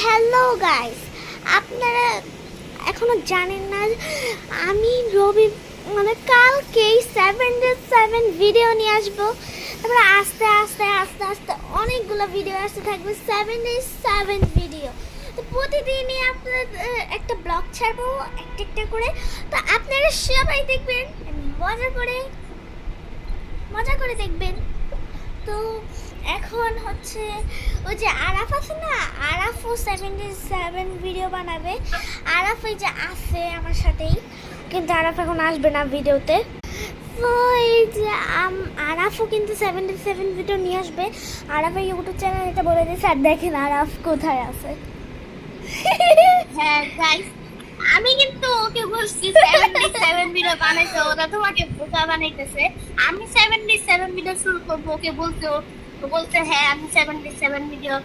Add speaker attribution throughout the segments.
Speaker 1: Hello guys, আপনারা এখনো জানেন না আমি রবি কালকেই 7 ভিডিও নিয়ে আসবো। তারপরে আস্তে আস্তে আস্তে আস্তে অনেকগুলো ভিডিও আসতে থাকবে, 7 ভিডিও। তো প্রতিদিনই আপনাদের একটা ব্লগ ছাড়বো একটা করে। তো আপনারা সবাই দেখবেন, মজা করে দেখবেন। তো এখন হচ্ছে ওই যে আরাফ আছে না, আরাফও 77 ভিডিও বানাবে। আরাফ এই যে আছে আমার সাথেই, কিন্তু আরাফ এখন আসবে না ভিডিওতে। তো এই যে আরাফও কিন্তু 77 ভিডিও নিয়ে আসবে। আরাফের ইউটিউব চ্যানেল এটা বলে দিয়েছে, আর দেখেন আরাফ কোথায় আছে।
Speaker 2: হ্যাঁ গাইস, আমি কিন্তু ওকে বলছি 77 ভিডিও বানাইতে, ওরা তোমাকে বোকা বানাইতেছে। আমি 77 ভিডিও শুরু করবো, ওকে বলতে ও বলছে হ্যাঁ আমি 77 ভিডিও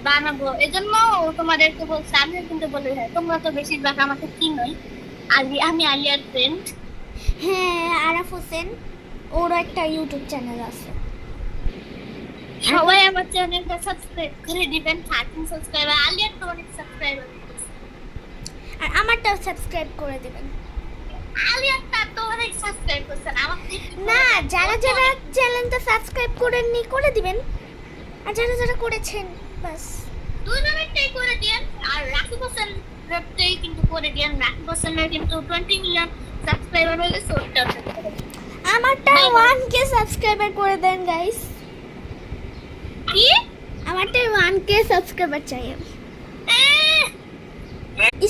Speaker 2: বানাবো। এজন্য ও তোমাদেরকে বলছে। আমিও কিন্তু বলি হ্যাঁ, তোমরা তো বেশিরভাগ আমাকে চিনোই। আমি আলিয়ার ফ্রেন্ড।
Speaker 1: হ্যাঁ, আরাফ হোসেন, ওর একটা ইউটিউব চ্যানেল আছে।
Speaker 2: সবাই আমার চ্যানেলটা সাবস্ক্রাইব করে দিবেন। 13 সাবস্ক্রাইবার, আলিয়ার তো অনেক সাবস্ক্রাইবার,
Speaker 1: আর আমারটাও সাবস্ক্রাইব করে দেবেন।
Speaker 2: আলিয়ারটা তো অনেক সাবস্ক্রাইব করছেন, আমাকে
Speaker 1: না, যারা যারা চ্যানেলটা সাবস্ক্রাইব করেননি করে দিবেন, আর যারা যারা করেছেন বাস
Speaker 2: দুজনেরটাই করে দিয়েন। আর রাকিব হোসেন রেপটাই কিন্তু করে দিয়েন। রাকিব হোসেনের কিন্তু 20 মিলিয়ন সাবস্ক্রাইবার হয়ে গেছে, ওটাও করে দিন।
Speaker 1: আমারটা 1K সাবস্ক্রাইবার করে দেন গাইস।
Speaker 2: কি?
Speaker 1: আমারটা 1K সাবস্ক্রাইবার চাই আমি।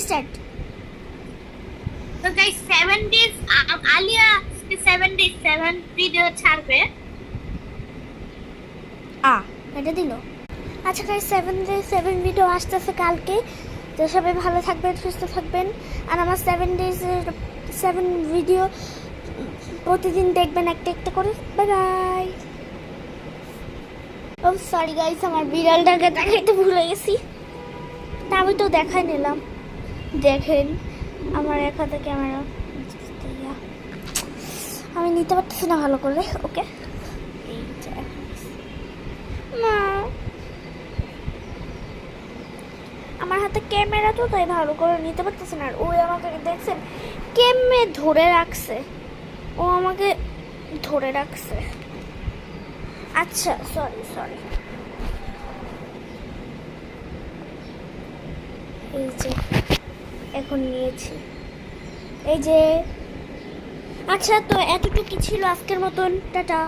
Speaker 1: স্টার্ট।
Speaker 2: তো guys 7 days Alia 7 days 7 video ছাড়বে।
Speaker 1: এটা দিল। আচ্ছা গাইস, 7 ভিডিও আসতেছে কালকে। তো সবাই ভালো থাকবেন, সুস্থ থাকবেন। আর আমার 7 ডেজের 7 ভিডিও প্রতিদিন দেখবেন একটা করে। Bye bye. ও সরি গাইস, আমার বিড়ালটাকে দেখাইতে ভুলে গেছি। তা আমি তো দেখাই নিলাম। দেখেন আমার এক হাতে ক্যামেরা, আমি নিতে পারতেছি না ভালো করে। ওকে, না আমার হাতে ক্যামেরা তো, তাই ভালো করে নিতে পারতেছে না। আর ওই আমাকে দেখছেন কেমনে ধরে রাখছে, ও আমাকে ধরে রাখছে। আচ্ছা সরি। এই যে এখন নিয়েছি, এই যে। আচ্ছা, তো এতটুকু ছিল আজকের মতন। টাটা।